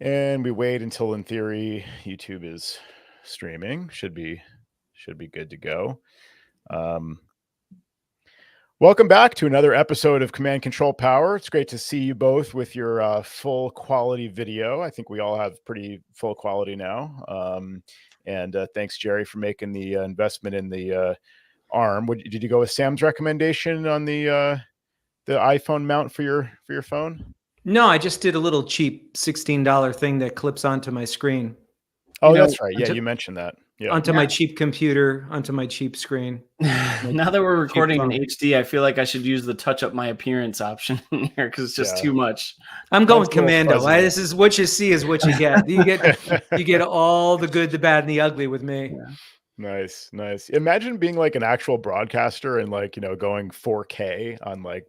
And we wait until, in theory, YouTube is streaming. Should be good to go. Welcome back to another episode of Command Control Power. It's great to see you both with your full quality video. I think we all have pretty full quality now. And thanks, Jerry, for making the investment in the arm. Did you go with Sam's recommendation on the iPhone mount for your phone? No, I just did a little cheap $16 thing that clips onto my screen. Oh, that's right. Yeah, you mentioned that. Yeah. Onto my cheap computer, onto my cheap screen. Now that we're recording in HD, I feel like I should use the touch up my appearance option here because it's just too much. I'm going commando. This is what you see is what you get. You get all the good, the bad, and the ugly with me. Yeah. Nice. Imagine being like an actual broadcaster and like, going 4K on like,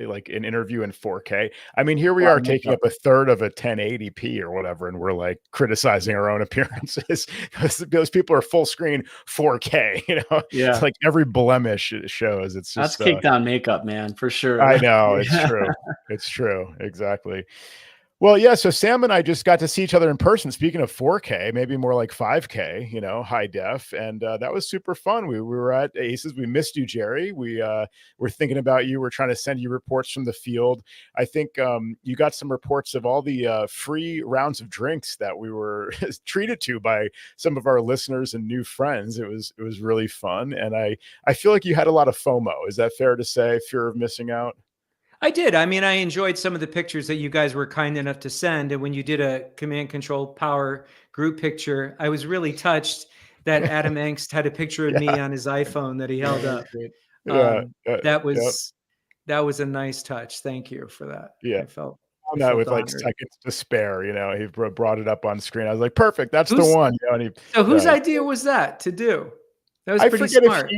like an interview in 4K. I mean, here we are taking up a third of a 1080p or whatever, and we're like criticizing our own appearances because those people are full screen 4K. Yeah, it's like every blemish it shows. It's just that's kicked on makeup, man, for sure. I know it's true. It's true. Exactly. Well, yeah, so Sam and I just got to see each other in person. Speaking of 4K, maybe more like 5K, high def. And that was super fun. We were at Aces. We missed you, Jerry. We were thinking about you. We're trying to send you reports from the field. I think you got some reports of all the free rounds of drinks that we were treated to by some of our listeners and new friends. It was really fun. And I feel like you had a lot of FOMO. Is that fair to say? Fear of missing out? I did. I mean, I enjoyed some of the pictures that you guys were kind enough to send. And when you did a Command Control Power group picture, I was really touched that Adam Angst had a picture of me on his iPhone that he held up. That was a nice touch. Thank you for that. Yeah. I felt with like seconds to spare, he brought it up on screen. I was like, perfect. That's the one. So whose idea was that to do? That was pretty smart.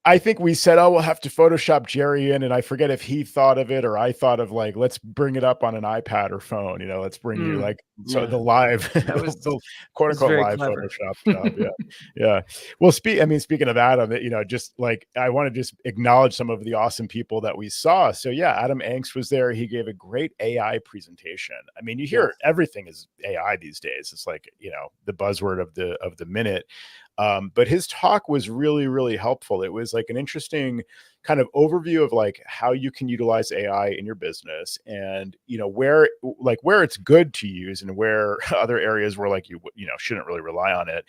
I think we said, we'll have to Photoshop Jerry in, and I forget if he thought of it or I thought of like, let's bring it up on an iPad or phone. Let's bring you like the live, the quote unquote live clever. Photoshop job. Yeah. Well, speaking of Adam, just like I want to just acknowledge some of the awesome people that we saw. So yeah, Adam Angst was there. He gave a great AI presentation. I mean, you hear everything is AI these days. It's like the buzzword of the minute. But his talk was really, really helpful. It was like an interesting kind of overview of like how you can utilize AI in your business and, where it's good to use and where other areas where like you shouldn't really rely on it.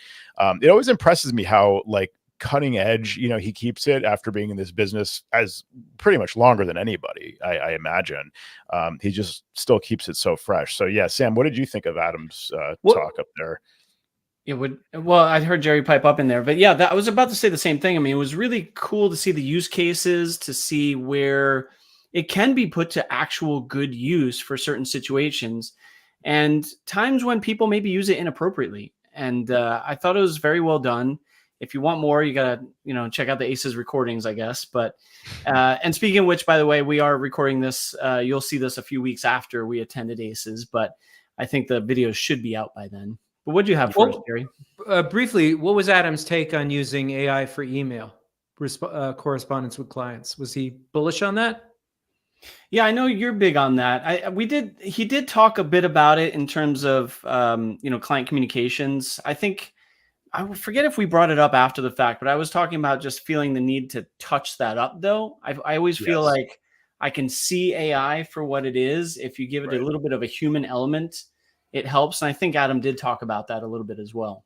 It always impresses me how like cutting edge, he keeps it after being in this business as pretty much longer than anybody, I imagine. He just still keeps it so fresh. So yeah, Sam, what did you think of Adam's talk up there? Well, I heard Jerry pipe up in there, but yeah, I was about to say the same thing. I mean, it was really cool to see the use cases, to see where it can be put to actual good use for certain situations and times when people maybe use it inappropriately. And I thought it was very well done. If you want more, you got to, check out the Aces recordings, I guess. But, and speaking of which, by the way, we are recording this. You'll see this a few weeks after we attended Aces, but I think the videos should be out by then. But what do you have for us, Jerry? Briefly, what was Adam's take on using AI for email correspondence with clients? Was he bullish on that? Yeah, I know you're big on that. He did talk a bit about it in terms of, client communications. I think, I forget if we brought it up after the fact, but I was talking about just feeling the need to touch that up, though. I always feel like I can see AI for what it is. If you give it a little bit of a human element, it helps. And I think Adam did talk about that a little bit as well.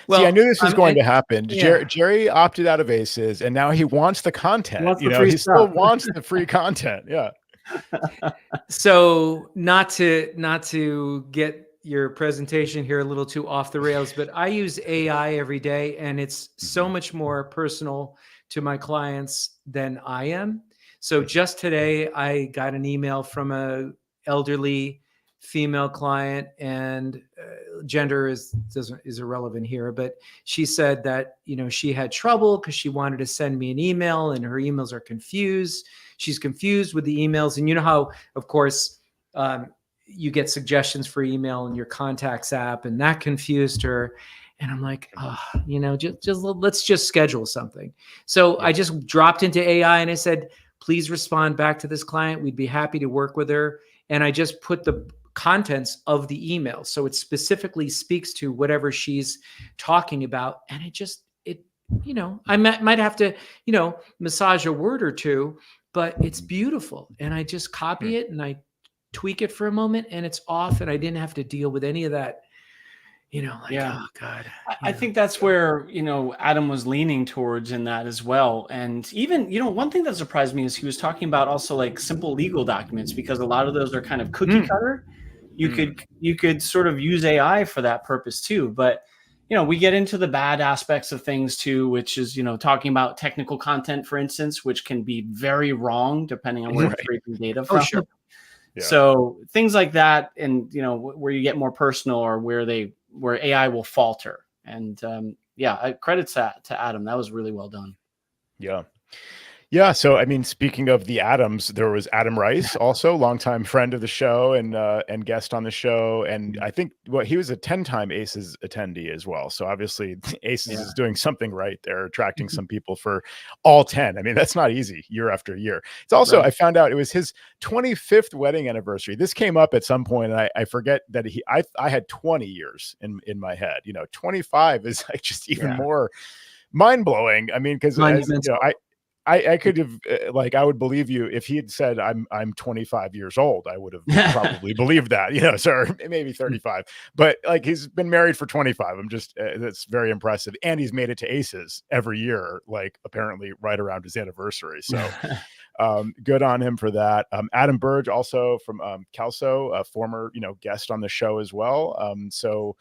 Well, see, I knew this was going to happen. Yeah. Jerry opted out of Aces, and now he wants the content. He still wants the free content. Yeah. So not to get your presentation here a little too off the rails, but I use AI every day, and it's so much more personal to my clients than I am. So just today, I got an email from a elderly female client, and gender is irrelevant here, but she said that she had trouble because she wanted to send me an email and her emails are confused. She's confused with the emails, and how, of course, you get suggestions for email in your contacts app, and that confused her. And I'm like, let's just schedule something. So I just dropped into AI and I said, please respond back to this client. We'd be happy to work with her. And I just put the contents of the email. So it specifically speaks to whatever she's talking about. And you know, I might have to, you know, massage a word or two, but it's beautiful. And I just copy it and I tweak it for a moment and it's off, and I didn't have to deal with any of that, you know, like, oh God. I think that's where, you know, Adam was leaning towards in that as well. And even, you know, one thing that surprised me is he was talking about also like simple legal documents, because a lot of those are kind of cookie cutter. You could sort of use AI for that purpose too. But, you know, we get into the bad aspects of things too, which is, you know, talking about technical content, for instance, which can be very wrong depending on where you're scraping data from. Oh, sure. Yeah. So things like that, and, you know, where you get more personal, or where AI will falter. And credits to Adam. That was really well done. Yeah. Yeah. So, I mean, speaking of the Adams, there was Adam Rice, also longtime friend of the show and guest on the show. And I think he was a 10-time ACES attendee as well. So obviously ACES is doing something right there, attracting some people for all 10. I mean, that's not easy year after year. It's also, I found out it was his 25th wedding anniversary. This came up at some point, and I forget that I had 20 years in my head. You know, 25 is like just even more mind blowing. I mean, because you know, I could have like, I would believe you if he had said I'm 25 years old. I would have probably believed that, you know, so maybe 35, but like, he's been married for 25. I'm just that's very impressive, and he's made it to ACES every year, like apparently right around his anniversary. So good on him for that. Adam Burge, also from Kelso, a former, you know, guest on the show as well. So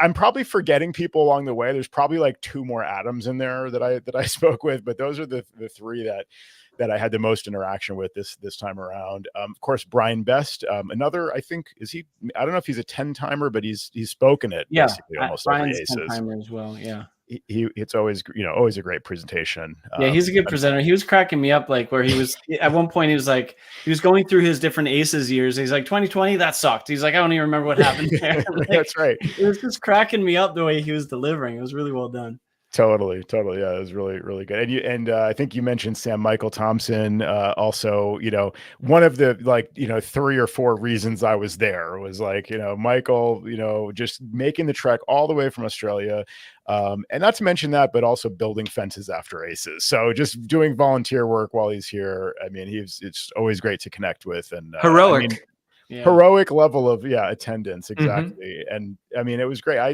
I'm probably forgetting people along the way. There's probably like 2 more Adams in there that I spoke with, but those are the 3 that I had the most interaction with this time around. Of course, Brian Best, another, I think, I don't know if he's a 10-timer, but he's spoken it basically almost Brian's every ACES. 10-timer as well. Yeah. It's always, you know, always a great presentation. Yeah, he's a good presenter. He was cracking me up, like, where he was at one point, he was going through his different ACES years. He's like, 2020, that sucked. He's like, I don't even remember what happened there. Like, that's right. It was just cracking me up the way he was delivering. It was really well done. Totally. Yeah, it was really, really good. And I think you mentioned Sam Michael Thompson. Also, you know, one of the, like, you know, 3 or 4 reasons I was there was like, you know, Michael, you know, just making the trek all the way from Australia. And not to mention that, but also building fences after ACES. So just doing volunteer work while he's here. I mean, it's always great to connect with, and heroic. I mean, heroic level of attendance. Exactly. And I mean, it was great. I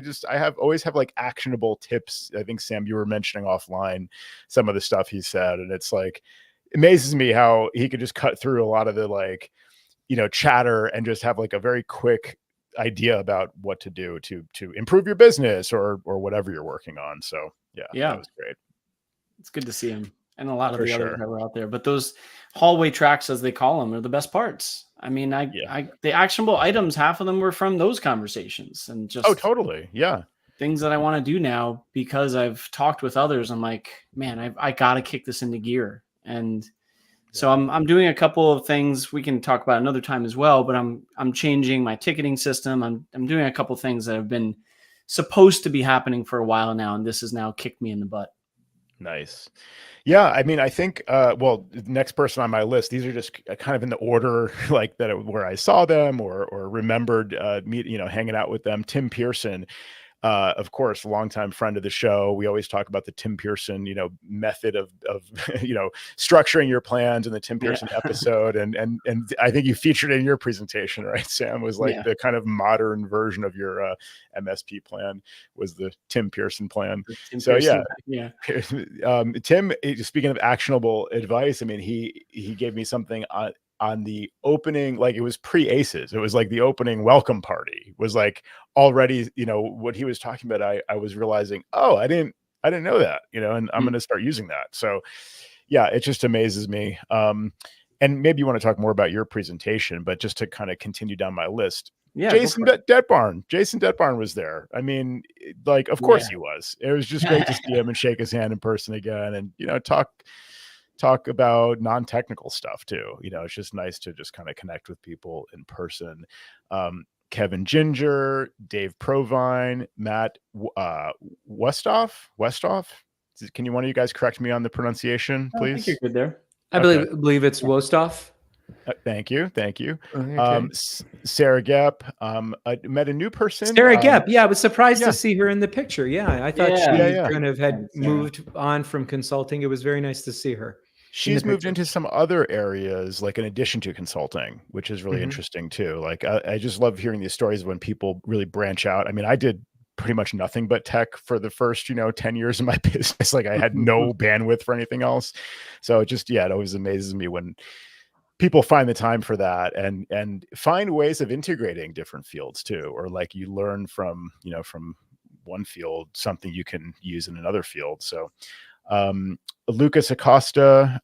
always have like actionable tips. I think, Sam, you were mentioning offline some of the stuff he said, and it's like, it amazes me how he could just cut through a lot of the, like, you know, chatter and just have like a very quick idea about what to do to improve your business or whatever you're working on. So that was great. It's good to see him, and a lot of the others that were out there. But those hallway tracks, as they call them, are the best parts. I mean, the actionable items, half of them were from those conversations, and just totally, things that I want to do now because I've talked with others. I'm like, man, I got to kick this into gear, and so I'm doing a couple of things we can talk about another time as well. But I'm changing my ticketing system. I'm doing a couple of things that have been supposed to be happening for a while now, and this has now kicked me in the butt. Nice. Yeah, I mean, I think, well, the next person on my list, these are just kind of in the order like that where I saw them or remembered hanging out with them. Tim Pearson, of course, longtime friend of the show. We always talk about the Tim Pearson, you know, method of you know, structuring your plans in the Tim Pearson episode. And I think you featured it in your presentation, right, Sam? Was like the kind of modern version of your MSP plan was the Tim Pearson plan. Tim, speaking of actionable advice, I mean, he gave me something on the opening, like it was pre-ACES. It was like the opening welcome party was like already, you know, what he was talking about. I was realizing, oh, I didn't know that, you know, and I'm going to start using that. So yeah, it just amazes me. And maybe you want to talk more about your presentation, but just to kind of continue down my list. Yeah, Jason Detbarn was there. I mean, like, of course he was. It was just great to see him and shake his hand in person again, and, you know, talk about non-technical stuff too. You know, it's just nice to just kind of connect with people in person. Kevin Ginger, Dave Provine, Matt Westoff. Can one of you guys correct me on the pronunciation, please? I think you're good there. I believe it's Wostoff. Thank you. Thank you. Okay. Sarah Gepp, I met a new person. Sarah Gepp. Yeah, I was surprised yeah. to see her in the picture. Yeah, I thought Yeah. she Yeah. kind of had Thanks, Sarah. moved on from consulting. It was very nice to see her. She's moved into some other areas, like in addition to consulting, which is really interesting too. Like I just love hearing these stories when people really branch out. I mean, I did pretty much nothing but tech for the first, 10 years of my business. Like I had no bandwidth for anything else. So it always amazes me when people find the time for that and find ways of integrating different fields too, or like you learn from one field something you can use in another field. So Lucas Acosta,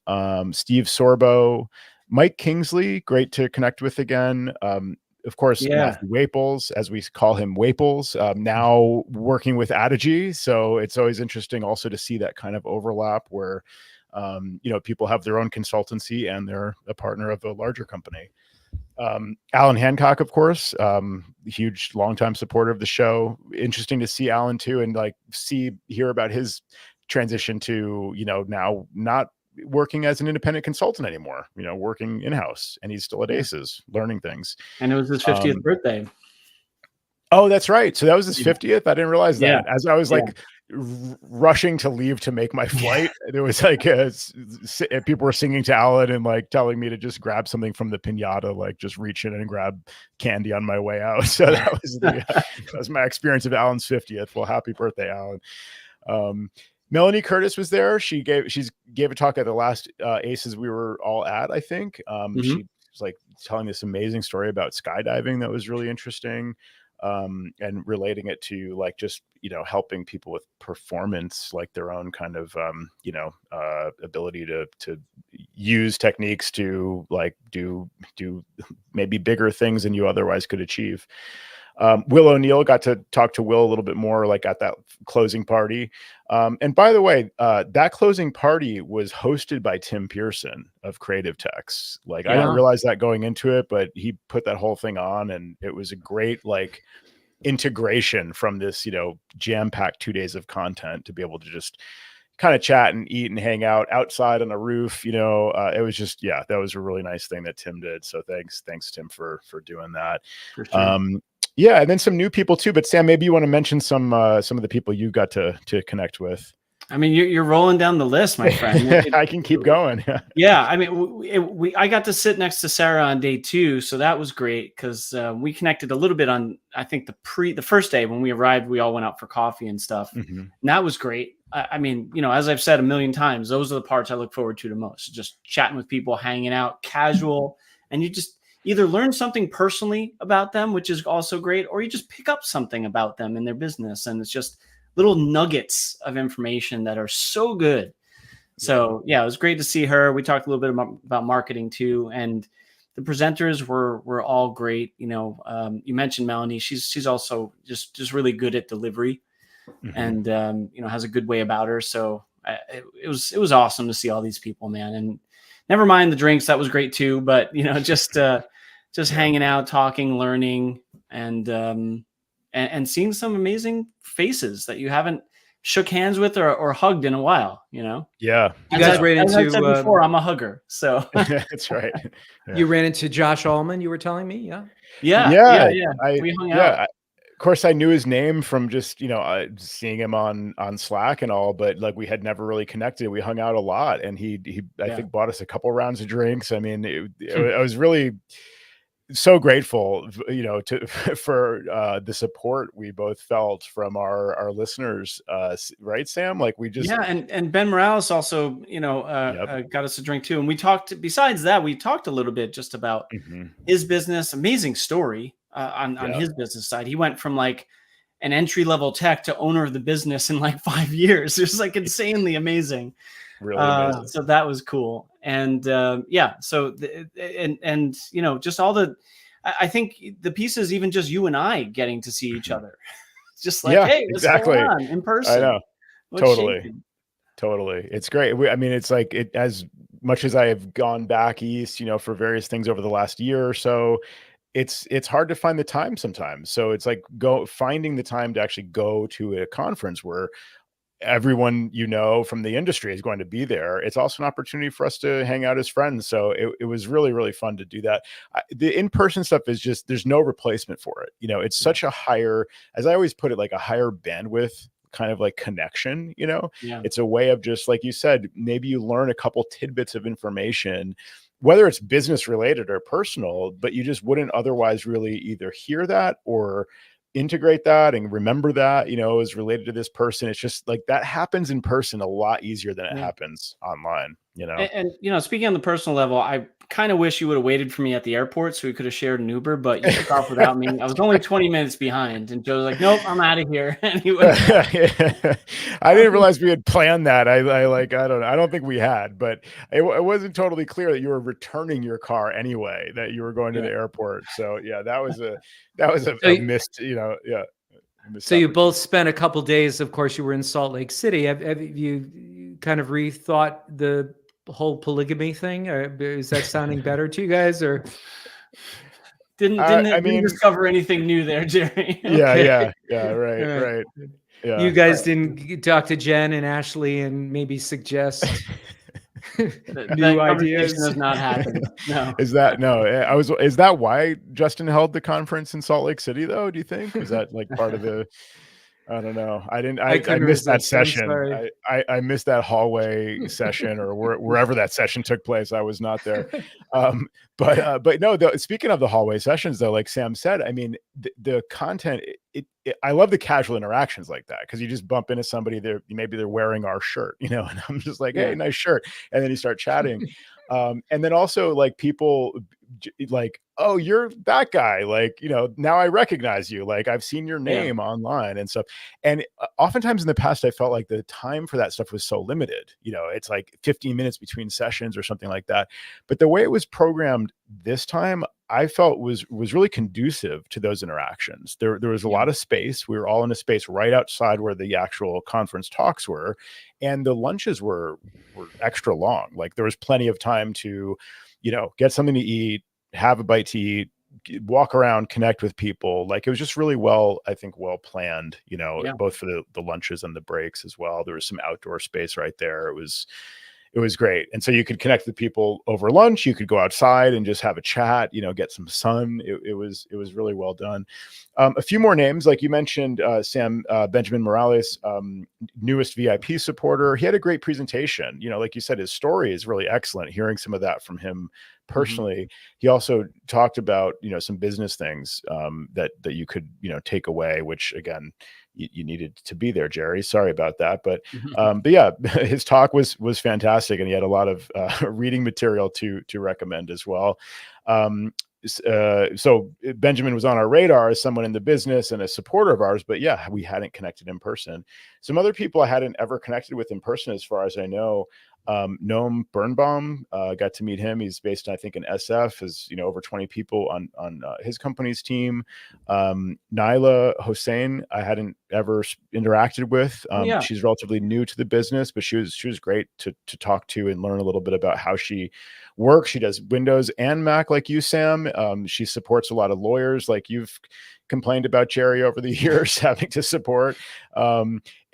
Steve Sorbo, Mike Kingsley, great to connect with again. Of course, Matthew Waples, as we call him, Waples, now working with Adigy. So it's always interesting also to see that kind of overlap where people have their own consultancy and they're a partner of a larger company. Alan Hancock, of course, huge longtime supporter of the show. Interesting to see Alan too, and hear about his transition to, now not working as an independent consultant anymore, working in-house, and he's still at ACES learning things. And it was his 50th birthday. Oh, that's right. So that was his 50th. I didn't realize that. As I was rushing to leave to make my flight, there was like people were singing to Alan and like telling me to just grab something from the piñata, like just reach in and grab candy on my way out. So that was my experience of Alan's 50th. Well, happy birthday, Alan. Melanie Curtis was there. She gave a talk at the last ACES we were all at, I think. She was like telling this amazing story about skydiving that was really interesting. And relating it to like just helping people with performance, like their own kind of ability to use techniques to like do maybe bigger things than you otherwise could achieve. Will O'Neill, got to talk to Will a little bit more like at that closing party. And by the way, that closing party was hosted by Tim Pearson of Creative Techs. Like I didn't realize that going into it, but he put that whole thing on and it was a great like integration from this, jam-packed 2 days of content to be able to just kind of chat and eat and hang out outside on a roof. It was just, that was a really nice thing that Tim did. So thanks Tim for doing that. For sure. Yeah, and then some new people too. But Sam, maybe you want to mention some of the people you got to connect with. I mean, you're rolling down the list, my friend. I can keep going. Yeah, I mean, I got to sit next to Sarah on day 2, so that was great because we connected a little bit on, I think the first day when we arrived, we all went out for coffee and stuff, and that was great. I mean, as I've said a million times, those are the parts I look forward to the most. Just chatting with people, hanging out, casual, and you just either learn something personally about them, which is also great, or you just pick up something about them and their business. And it's just little nuggets of information that are so good. So yeah, it was great to see her. We talked a little bit about marketing too. And the presenters were all great. You mentioned Melanie. She's also just really good at delivery and, has a good way about her. So it was awesome to see all these people, man. And never mind the drinks. That was great too. But, just hanging out, talking, learning, and seeing some amazing faces that you haven't shook hands with or hugged in a while, Yeah. You guys ran into, as I said before, I'm a hugger. So that's right. Yeah. You ran into Josh Allman, you were telling me. Yeah. We hung out. Of course I knew his name from just, seeing him on Slack and all, but like we had never really connected. We hung out a lot and he I think bought us a couple rounds of drinks. I mean, I was really so grateful, for the support we both felt from our listeners, right, Sam? Like we just and Ben Morales also, got us a drink too. And we talked. Besides that, we talked a little bit just about his business. Amazing story on his business side. He went from like an entry-level tech to owner of the business in like 5 years. It was like insanely amazing. Really amazing. So that was cool. And so just all the, I think the pieces, even just you and I getting to see each other, just like, hey, what's going on in person? I know. Totally. It's great. It's like as much as I have gone back east, for various things over the last year or so, it's hard to find the time sometimes. So it's like finding the time to actually go to a conference where everyone, you know, from the industry is going to be there. It's also an opportunity for us to hang out as friends. So it was really, really fun to do that. The in-person stuff is just, there's no replacement for it. You know, it's such a higher, as I always put it, like a higher bandwidth kind of like connection, you know. It's a way of just, like you said, maybe you learn a couple tidbits of information, whether it's business related or personal, but you just wouldn't otherwise really either hear that or integrate that and remember that, you know, is related to this person. It's just like that happens in person a lot easier than it happens online, you know. And you know, speaking on the personal level, I kind of wish you would have waited for me at the airport so we could have shared an Uber, but you took off without me. I was only 20 minutes behind, and Joe was like, "Nope, I'm out of here." And he went. I didn't realize we had planned that. I don't know. I don't think we had, but it wasn't totally clear that you were returning your car anyway, that you were going to the airport. So yeah, that was a missed, you know, So you both spent a couple days. Of course, you were in Salt Lake City. Have you kind of rethought the whole polygamy thing? Or is that sounding better to you guys? Or didn't discover anything new there, Jerry? Yeah, right. Yeah. You guys didn't talk to Jen and Ashley and maybe suggest new ideas? Has not happened. No. Is that why Justin held the conference in Salt Lake City though? Do you think? Is that like part of the? I don't know. I missed that session. I missed that hallway session or wherever that session took place. I was not there. But no, speaking of the hallway sessions though, like Sam said, I mean, the content, I love the casual interactions like that. Cause you just bump into somebody there, maybe they're wearing our shirt, you know, and I'm just like, hey, nice shirt. And then you start chatting. And then also like people like, oh, you're that guy. Like, you know, now I recognize you. Like I've seen your name online and stuff. And oftentimes in the past, I felt like the time for that stuff was so limited. You know, it's like 15 minutes between sessions or something like that. But the way it was programmed this time, I felt was really conducive to those interactions. There was a lot of space. We were all in a space right outside where the actual conference talks were. And the lunches were extra long. Like there was plenty of time to, you know, get something to eat, have a bite to eat, walk around, connect with people. Like it was just really well planned, you know, both for the lunches and the breaks as well. There was some outdoor space right there. It was great. And so you could connect with people over lunch. You could go outside and just have a chat, you know, get some sun. It was really well done. A few more names, like you mentioned, Sam, Benjamin Morales, newest VIP supporter. He had a great presentation. You know, like you said, his story is really excellent. Hearing some of that from him personally. He also talked about, you know, some business things that you could, you know, take away, which again, you needed to be there, Jerry. Sorry about that. But yeah, his talk was fantastic. And he had a lot of reading material to recommend as well. So Benjamin was on our radar as someone in the business and a supporter of ours, but yeah, we hadn't connected in person. Some other people I hadn't ever connected with in person, as far as I know. Noam Birnbaum, got to meet him. He's based, I think, in SF, has, you know, over 20 people on his company's team. Naila Hossein, I hadn't ever interacted with. She's relatively new to the business, but she was great to talk to and learn a little bit about how she works. She does Windows and Mac like you, Sam. She supports a lot of lawyers like you've complained about, Jerry, over the years having to support.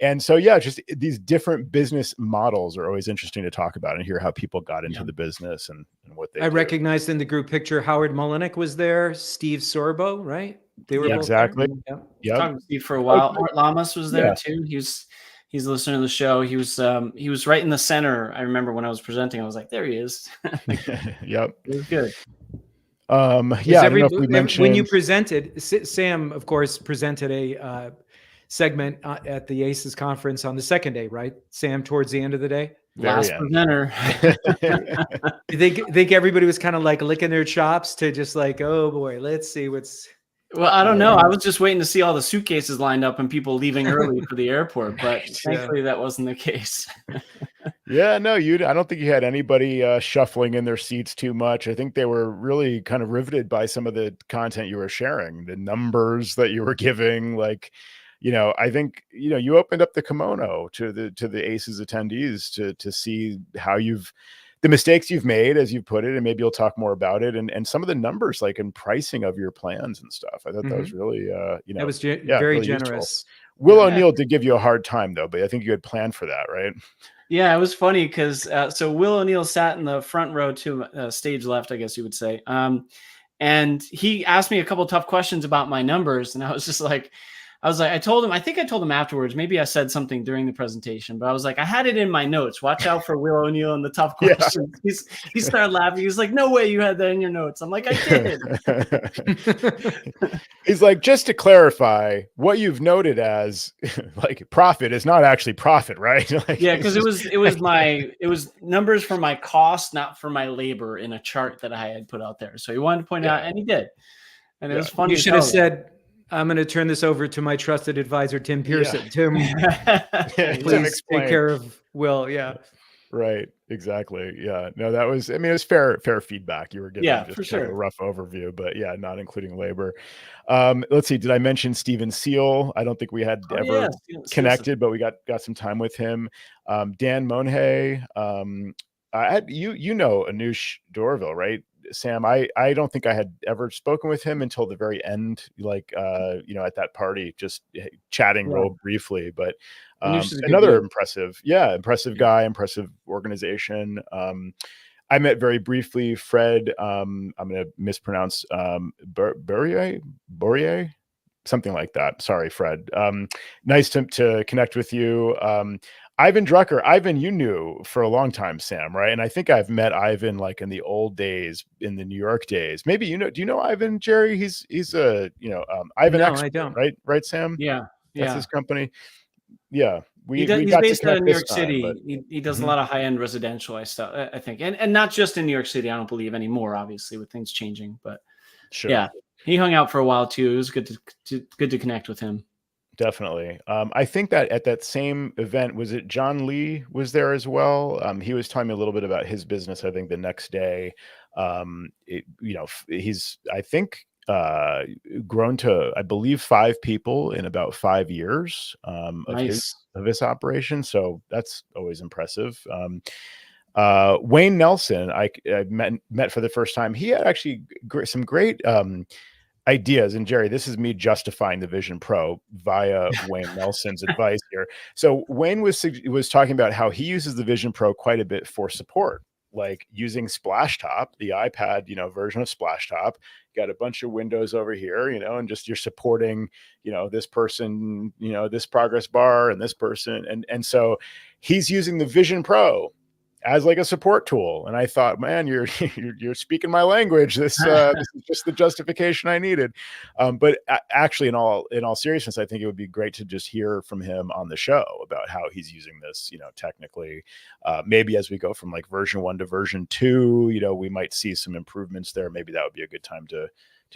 And so, yeah, just these different business models are always interesting to talk about and hear how people got into the business and what they do. Recognized in the group picture, Howard Mullenix was there, Steve Sorbo, right? They were both exactly. There. Yeah. Talking to Steve for a while. Art Lamas was there too. He's listening to the show. He was right in the center. I remember when I was presenting, I was like, there he is. Yep. It was good. I don't know if we mentioned when you presented, Sam, of course, presented a segment at the ACES conference on the second day, right? Sam, towards the end of the day. Last presenter. You think everybody was kind of like licking their chops to just like, oh boy, let's see what's. Well, I don't know. I was just waiting to see all the suitcases lined up and people leaving early for the airport, but thankfully that wasn't the case. Yeah, no, I don't think you had anybody shuffling in their seats too much. I think they were really kind of riveted by some of the content you were sharing, the numbers that you were giving. Like, you know, I think, you know, you opened up the kimono to the ACES attendees to see how the mistakes you've made, as you put it, and maybe you'll talk more about it, and some of the numbers, like in pricing of your plans and stuff. I thought that was really, you know, that was very really generous. Useful. Will O'Neill did give you a hard time though, but I think you had planned for that, right? Yeah, it was funny because so Will O'Neill sat in the front row to stage left, I guess you would say. And he asked me a couple tough questions about my numbers. And I was just like, I told him, I think I told him afterwards, maybe I said something during the presentation, but I was like, I had it in my notes. Watch out for Will O'Neill and the tough questions. Yeah. He started laughing. He's like, no way you had that in your notes. I'm like, I did. He's like, just to clarify, what you've noted as like profit is not actually profit, right? Like, yeah, because it was numbers for my cost, not for my labor in a chart that I had put out there. So he wanted to point out, and he did. And it was funny. You should have said, I'm going to turn this over to my trusted advisor, Tim Pearson. Tim, please take care of Will. Yeah. Right. Exactly. Yeah. No, that was, I mean, it was fair feedback. You were giving just for sure. a rough overview, but yeah, not including labor. Let's see. Did I mention Steven Seal? I don't think we had ever connected, but we got some time with him. Dan Monhay. You know Anush Dorville, right? Sam, I don't think I had ever spoken with him until the very end, like at that party, just chatting real briefly. But another impressive guy, impressive organization. I met very briefly Fred. I'm going to mispronounce Bourrier, something like that. Sorry, Fred. Nice to connect with you. Ivan Drucker. Ivan, you knew for a long time, Sam, right? And I think I've met Ivan like in the old days, in the New York days. Maybe do you know Ivan, Jerry? He's Ivan Expert, I don't. Right, Sam? Yeah. That's his company. Yeah. He's based out of New York City. He does a lot of high-end residential, I think. And not just in New York City, I don't believe anymore, obviously, with things changing. But sure. Yeah, he hung out for a while too. It was good to connect with him. Definitely. I think that at that same event, was it John Lee was there as well? He was telling me a little bit about his business, I think the next day. He's, I think, grown to, I believe, 5 people in about 5 years of his operation. So that's always impressive. Wayne Nelson, I met for the first time. He had actually some great ideas. And Jerry, this is me justifying the Vision Pro via Wayne Nelson's advice here. So Wayne was talking about how he uses the Vision Pro quite a bit for support, like using Splashtop, the iPad, version of Splashtop. Got a bunch of windows over here, and just you're supporting, this person, this progress bar and this person. And so he's using the Vision Pro as like a support tool. And I thought, man, you're speaking my language. This is just the justification I needed. But actually, in all seriousness, I think it would be great to just hear from him on the show about how he's using this, technically. Maybe as we go from like version 1 to version 2, we might see some improvements there. Maybe that would be a good time to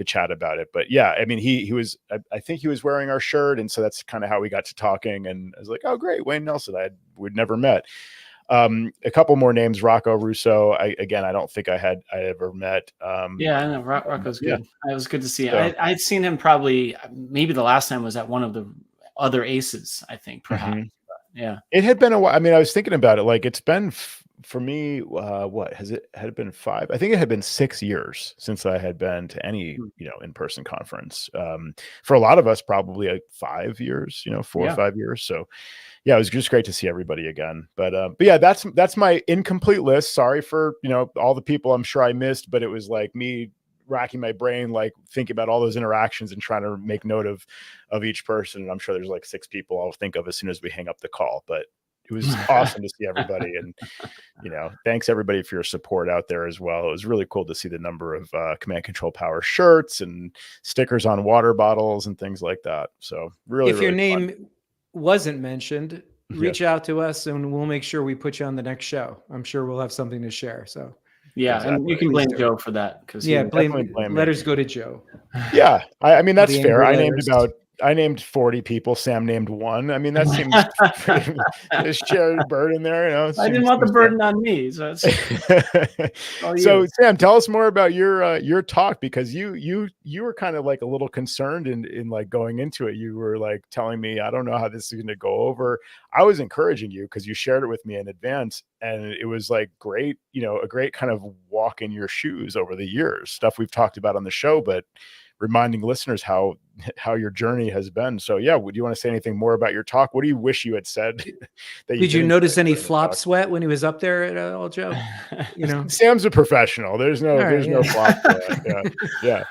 chat about it. But yeah, I mean, he was, I think he was wearing our shirt. And so that's kind of how we got to talking. And I was like, oh, great, Wayne Nelson, we'd never met. A couple more names, Rocco Russo. I don't think I ever met. Yeah, I know Rocco's good. Yeah. It was good to see. So, I'd seen him probably, maybe the last time was at one of the other ACEs, I think, perhaps. Mm-hmm. Yeah, it had been a while. I mean, I was thinking about it. Like, it's been for me. What had it been 5? I think it had been 6 years since I had been to any in-person conference. For a lot of us, probably like 5 years. 4 or 5 years. So. Yeah, it was just great to see everybody again. But yeah, that's my incomplete list. Sorry for, all the people I'm sure I missed, but it was like me racking my brain, like thinking about all those interactions and trying to make note of each person. And I'm sure there's like 6 people I'll think of as soon as we hang up the call. But it was awesome to see everybody. And, thanks everybody for your support out there as well. It was really cool to see the number of Command Control Power shirts and stickers on water bottles and things like that. So really, if your name wasn't mentioned, reach out to us and we'll make sure we put you on the next show. I'm sure we'll have something to share. So yeah, exactly. And you can blame Joe for that, because blame letters go to Joe. Yeah, I mean that's fair. I named 40 people. Sam named 1. I mean, that seems there's shared burden there. I didn't want the burden on me. So, so Sam, tell us more about your talk, because you were kind of like a little concerned in like going into it. You were like telling me, I don't know how this is going to go over. I was encouraging you because you shared it with me in advance, and it was like great, a great kind of walk in your shoes over the years, stuff we've talked about on the show, but reminding listeners how your journey has been. So yeah, would you want to say anything more about your talk? What do you wish you had said that Did you didn't notice say any during the flop talk? sweat when he was up there at all, Joe? You know, Sam's a professional. There's no all right, flop sweat. Yeah, yeah.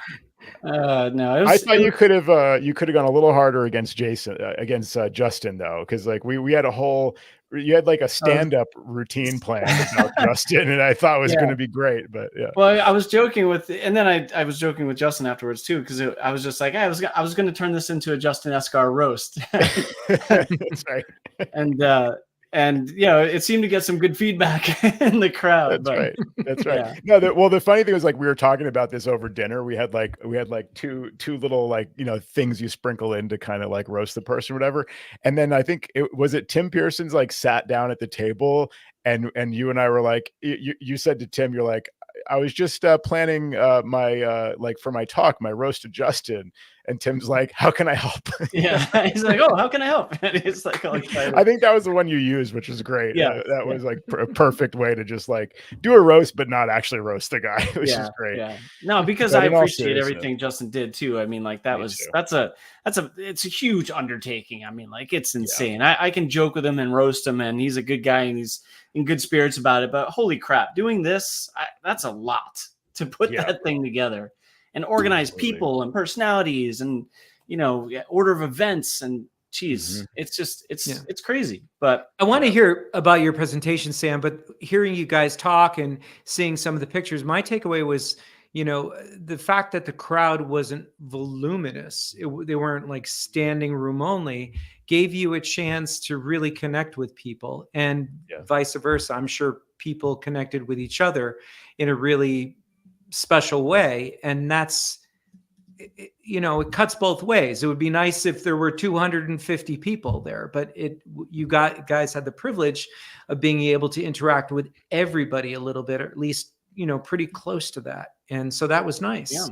No, I thought you could have gone a little harder against Justin though, because like we had you had like a stand-up routine planned about Justin, and I thought it was going to be great. But yeah. Well, I was joking with, and then I was joking with Justin afterwards too, because I was just like, hey, I was going to turn this into a Justin Esgar roast. That's right. And you know, it seemed to get some good feedback in the crowd. That's right. That's right. Yeah. No, the funny thing was, like, we were talking about this over dinner. We had like two little, like, things you sprinkle in to kind of like roast the person or whatever. And then I think it Tim Pearson's like sat down at the table, and you and I were like, you said to Tim, you're like, I was just planning my like for my talk, my roast to Justin. And Tim's like, how can I help? Yeah. He's like, oh, how can I help? And it's like, all excited. I think that was the one you used, which was great. Yeah. That was like a perfect way to just like do a roast, but not actually roast the guy, which is great. Yeah. No, because I appreciate everything Justin did too. I mean, like it's a huge undertaking. I mean, like, it's insane. Yeah. I can joke with him and roast him, and he's a good guy and he's in good spirits about it. But holy crap, doing this, that's a lot to put that thing together. And organize people and personalities and, order of events, and geez, it's just, it's crazy. But I want to hear about your presentation, Sam, but hearing you guys talk and seeing some of the pictures, my takeaway was, the fact that the crowd wasn't voluminous. They weren't like standing room only, gave you a chance to really connect with people, and vice versa. I'm sure people connected with each other in a really special way, and that's, it cuts both ways. It would be nice if there were 250 people there, but you guys had the privilege of being able to interact with everybody a little bit, or at least pretty close to that, and so that was nice. Yeah,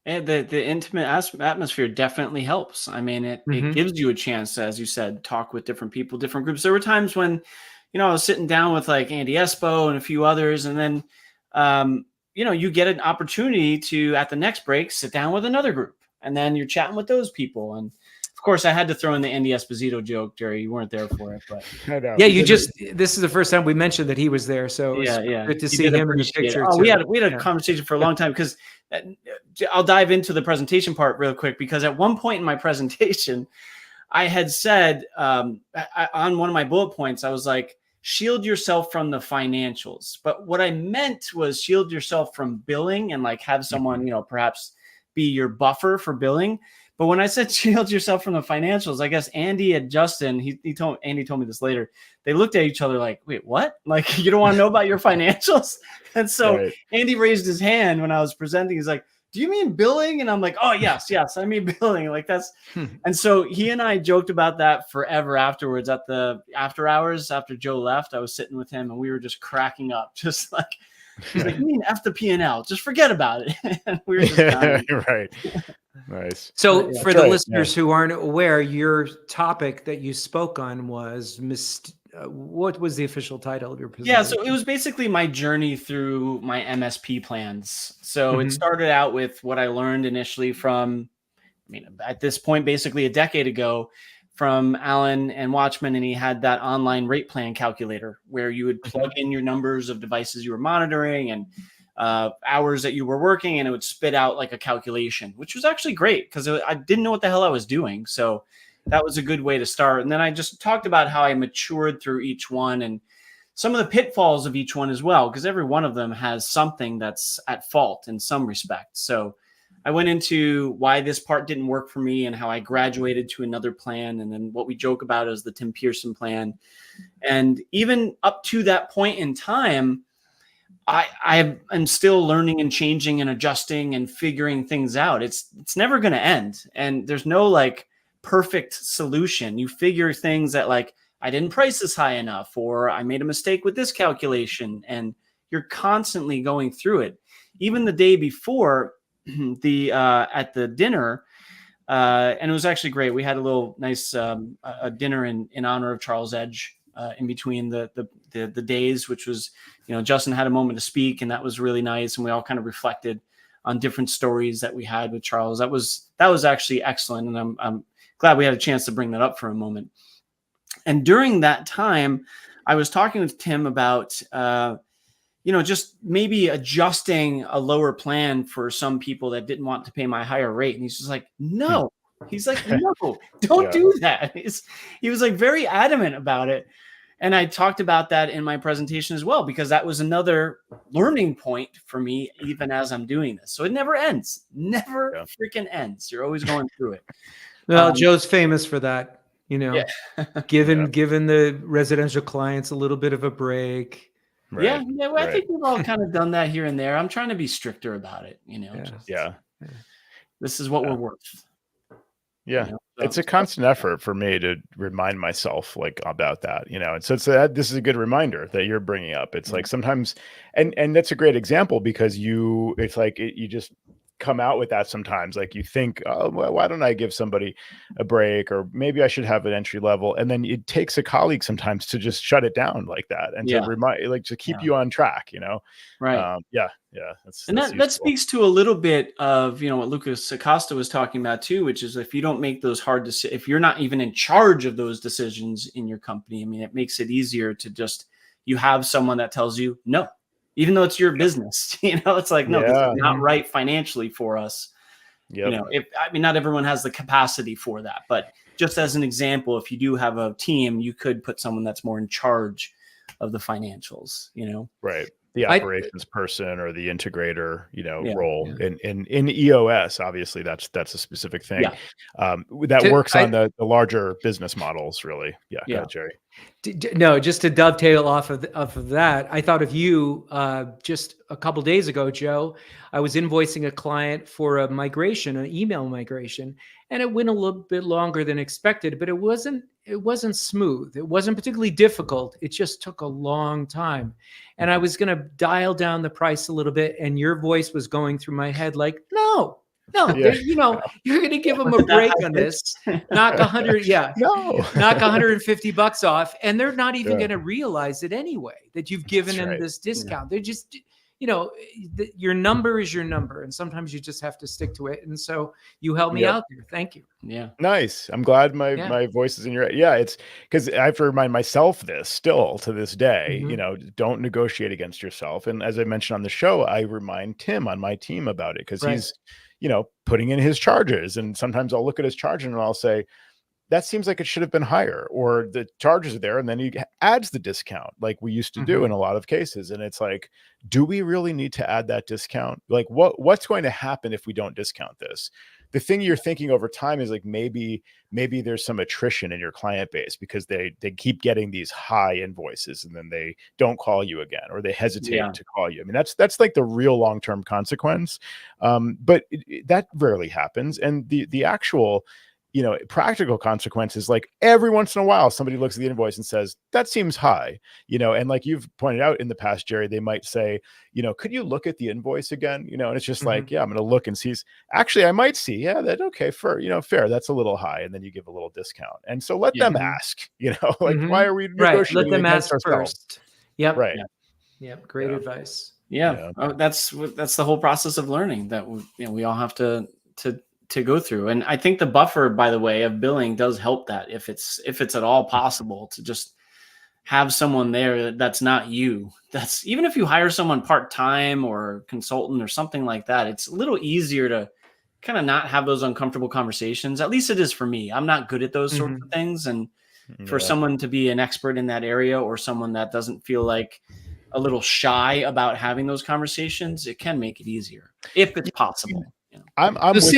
and the intimate atmosphere definitely helps. I mean, it gives you a chance to, as you said, talk with different people, different groups. There were times when I was sitting down with like Andy Espo and a few others, and then you get an opportunity to, at the next break, sit down with another group, and then you're chatting with those people. And of course, I had to throw in the Andy Esposito joke, Jerry. You weren't there for it, but this is the first time we mentioned that he was there, so it was good to see him in the picture. We had a conversation for a long time, because I'll dive into the presentation part real quick, because at one point in my presentation, I had said on one of my bullet points, I was like, shield yourself from the financials. But what I meant was shield yourself from billing, and like have someone, perhaps be your buffer for billing. But when I said shield yourself from the financials, I guess Andy and Justin, Andy told me this later, they looked at each other like, wait, what? Like, you don't want to know about your financials? And so Andy raised his hand when I was presenting. He's like, do you mean billing? And I'm like, oh, yes, I mean billing. Like, that's, and so he and I joked about that forever afterwards. At the after hours, after Joe left, I was sitting with him and we were just cracking up, just like, he's like, you mean F the P&L, just forget about it. And we were just right. Nice. So for the listeners who aren't aware, your topic that you spoke on was what was the official title of your presentation? Yeah, so it was basically my journey through my MSP plans. So it started out with what I learned initially from, at this point, basically a decade ago, from Alan and Watchman, and he had that online rate plan calculator where you would plug in your numbers of devices you were monitoring and hours that you were working, and it would spit out like a calculation, which was actually great because I didn't know what the hell I was doing. So that was a good way to start. And then I just talked about how I matured through each one and some of the pitfalls of each one as well, because every one of them has something that's at fault in some respect. So I went into why this part didn't work for me and how I graduated to another plan, and then what we joke about as the Tim Pearson plan. And even up to that point in time, I am still learning and changing and adjusting and figuring things out. It's never going to end. And there's no like perfect solution. You figure things that like, I didn't price this high enough, or I made a mistake with this calculation, and you're constantly going through it. Even the day before at the dinner, and it was actually great. We had a little nice a dinner in honor of Charles Edge in between the days, which was, Justin had a moment to speak, and that was really nice. And we all kind of reflected on different stories that we had with Charles. That was actually excellent. And I'm glad we had a chance to bring that up for a moment. And during that time, I was talking with Tim about, just maybe adjusting a lower plan for some people that didn't want to pay my higher rate. And he's just like, no. He's like, no, don't do that. He was like very adamant about it. And I talked about that in my presentation as well, because that was another learning point for me, even as I'm doing this. So it never ends, freaking ends. You're always going through it. Well, Joe's famous for that, giving the residential clients a little bit of a break. Right. Yeah. Well, I think we've all kind of done that here and there. I'm trying to be stricter about it, This is what we're worth. Yeah. It's a constant effort for me to remind myself about that, and so this is a good reminder that you're bringing up. It's like sometimes, and that's a great example, because you just come out with that sometimes. Like you think, oh, well, why don't I give somebody a break, or maybe I should have an entry level. And then it takes a colleague sometimes to just shut it down like that, and to remind, to keep you on track, Right. That speaks to a little bit of, what Lucas Acosta was talking about too, which is if you don't make those hard decisions, if you're not even in charge of those decisions in your company, I mean, it makes it easier to just, you have someone that tells you no, even though it's your business, it's like, no, this is not right financially for us. Not everyone has the capacity for that, but just as an example, if you do have a team, you could put someone that's more in charge of the financials, Right. The operations person or the integrator, role in EOS. Obviously that's a specific thing that works on the larger business models, really. Yeah. Go ahead, Jerry. No, just to dovetail off of that, I thought of you just a couple days ago, Joe. I was invoicing a client for a migration, an email migration, and it went a little bit longer than expected, but it wasn't smooth. It wasn't particularly difficult. It just took a long time. And I was going to dial down the price a little bit, and your voice was going through my head like, no, you're going to give them a break on this. Knock 100, knock $150 off, and they're not even going to realize it anyway that you've given them this discount. They're just, your number is your number, and sometimes you just have to stick to it. And so you helped me out there. Thank you. Yeah. Nice. I'm glad my voice is in your head. It's because I have to remind myself this still to this day, don't negotiate against yourself. And as I mentioned on the show, I remind Tim on my team about it, because he's, putting in his charges. And sometimes I'll look at his charge and I'll say, that seems like it should have been higher, or the charges are there. And then he adds the discount like we used to do in a lot of cases. And it's like, do we really need to add that discount? Like what's going to happen if we don't discount this? The thing you're thinking over time is like, maybe there's some attrition in your client base because they keep getting these high invoices and then they don't call you again, or they hesitate to call you. I mean, that's like the real long-term consequence. But that rarely happens. And the actual, practical consequences, like every once in a while, somebody looks at the invoice and says, that seems high, and like you've pointed out in the past, Jerry, they might say, could you look at the invoice again? And it's just like, I'm going to look and see. Actually, I might see, that, okay, fair, that's a little high. And then you give a little discount. And so let them ask, like, why are we negotiating? Let them ask first. Yep. Right. Yep. Great advice. Yeah. Oh, that's the whole process of learning that we all have to go through. And I think the buffer, by the way, of billing does help that, if it's at all possible, to just have someone there that's not you. That's, even if you hire someone part-time or consultant or something like that, it's a little easier to kind of not have those uncomfortable conversations. At least it is for me. I'm not good at those sorts of things. And for someone to be an expert in that area, or someone that doesn't feel like a little shy about having those conversations, it can make it easier if it's possible. I'm with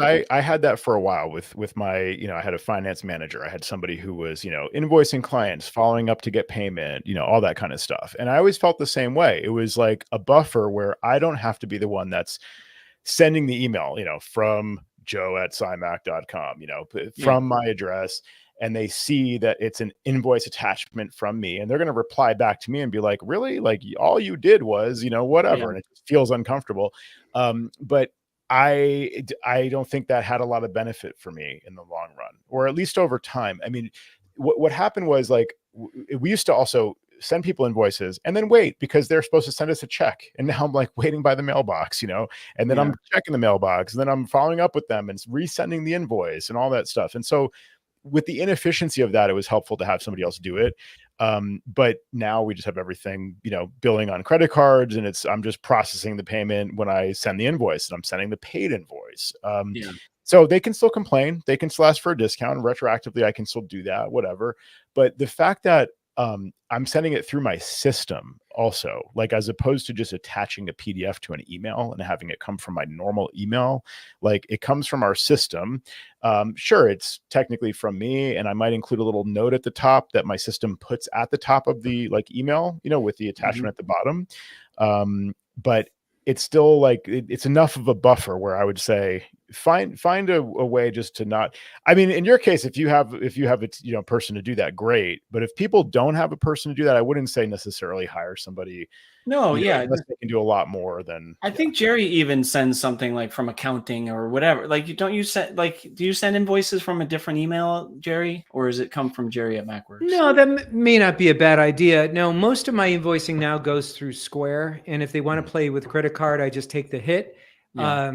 I had that for a while with my, I had a finance manager. I had somebody who was, invoicing clients, following up to get payment, all that kind of stuff. And I always felt the same way. It was like a buffer where I don't have to be the one that's sending the email, from joe@cymac.com, from my address. And they see that it's an invoice attachment from me, and they're going to reply back to me and be like, really? Like, all you did was, whatever. And it just feels uncomfortable. But I don't think that had a lot of benefit for me in the long run, or at least over time. I mean, what happened was, like, we used to also send people invoices and then wait because they're supposed to send us a check. And now I'm like waiting by the mailbox, and then I'm checking the mailbox and then I'm following up with them and resending the invoice and all that stuff. And so with the inefficiency of that, it was helpful to have somebody else do it. But now we just have everything, billing on credit cards, and I'm just processing the payment when I send the invoice, and I'm sending the paid invoice. So they can still complain. They can still ask for a discount retroactively. I can still do that, whatever. But the fact that I'm sending it through my system also, like as opposed to just attaching a PDF to an email and having it come from my normal email, like it comes from our system. Sure, it's technically from me, and I might include a little note at the top that my system puts at the top of the email, with the attachment at the bottom. But it's still like it's enough of a buffer where I would say find a way just to not. I mean, in your case, if you have a person to do that, great. But if people don't have a person to do that, I wouldn't say necessarily hire somebody. No, unless they can do a lot more than. I think Jerry even sends something like from accounting or whatever. Like, do you send invoices from a different email, Jerry, or does it come from Jerry at MacWorks? No, that may not be a bad idea. No, most of my invoicing now goes through Square, and if they want to play with credit card, I just take the hit. Yeah.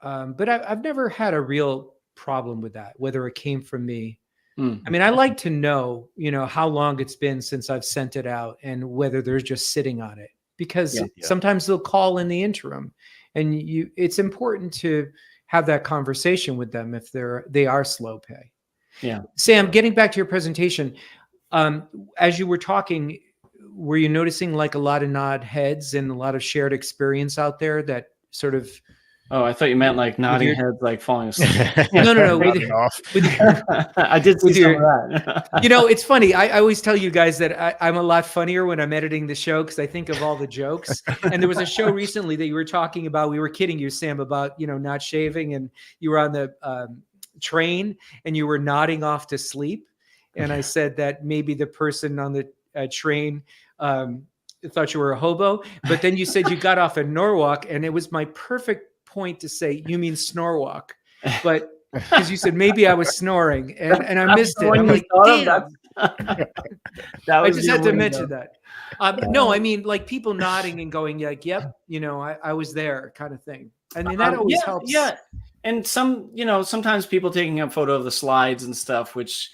But I've never had a real problem with that, whether it came from me. I mean, I like to know, how long it's been since I've sent it out and whether they're just sitting on it, because sometimes they'll call in the interim, and it's important to have that conversation with them if they are slow pay. Yeah. Sam, getting back to your presentation, as you were talking, were you noticing like a lot of nod heads and a lot of shared experience out there that sort of? Oh, I thought you meant like nodding heads, like falling asleep. No. I did see some of that. It's funny. I always tell you guys that I'm a lot funnier when I'm editing the show because I think of all the jokes. And there was a show recently that you were talking about. We were kidding you, Sam, about not shaving, and you were on the train and you were nodding off to sleep. And I said that maybe the person on the train thought you were a hobo, but then you said you got off at Norwalk, and it was my perfect point to say, you mean Snorwalk, but because you said maybe I was snoring, and I missed it. I'm like, damn. I just had to mention that. No, I mean like people nodding and going like, yep, I was there, kind of thing. I mean that always helps. Yeah, and sometimes people taking a photo of the slides and stuff, which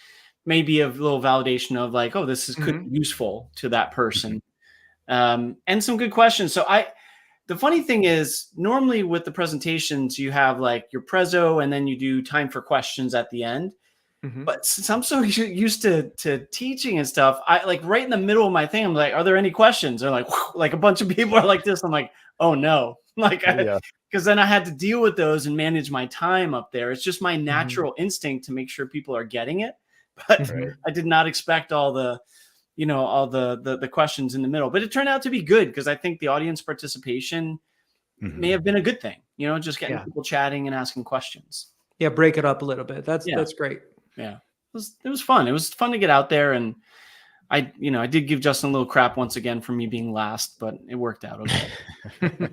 may be a little validation of like, oh, this could be useful to that person, and some good questions. So the funny thing is, normally with the presentations, you have like your prezzo, and then you do time for questions at the end. But since I'm so used to teaching and stuff, I like right in the middle of my thing, I'm like, are there any questions? They're like, whew, like a bunch of people are like this. I'm like, oh no. Like, because then I had to deal with those and manage my time up there. It's just my natural instinct to make sure people are getting it. But I did not expect all the questions in the middle, but it turned out to be good because I think the audience participation may have been a good thing, just getting people chatting and asking questions. Yeah. Break it up a little bit. That's great. Yeah. It was fun. It was fun to get out there. And I did give Justin a little crap once again for me being last, but it worked out okay.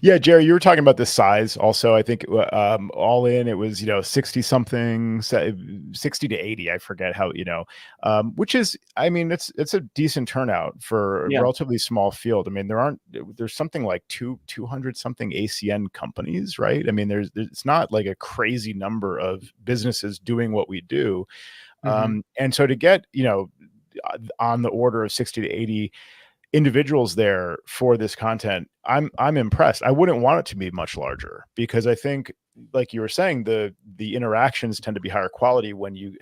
Yeah, Jerry, you were talking about the size also. I think all in, it was 60 something, 60 to 80. I forget how, which is, I mean, it's a decent turnout for a relatively small field. I mean, there's something like 200 something ACN companies, right? I mean, it's not like a crazy number of businesses doing what we do. And so to get, on the order of 60 to 80 individuals there for this content, I'm impressed. I wouldn't want it to be much larger because I think, like you were saying, the interactions tend to be higher quality when you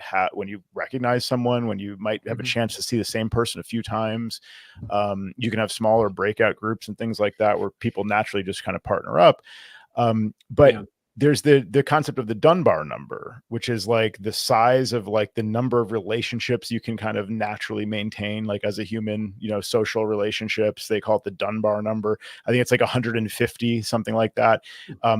recognize someone, when you might have a chance to see the same person a few times. You can have smaller breakout groups and things like that where people naturally just kind of partner up. There's the concept of the Dunbar number, which is like the size of like the number of relationships you can kind of naturally maintain, like as a human, social relationships. They call it the Dunbar number. I think it's like 150, something like that.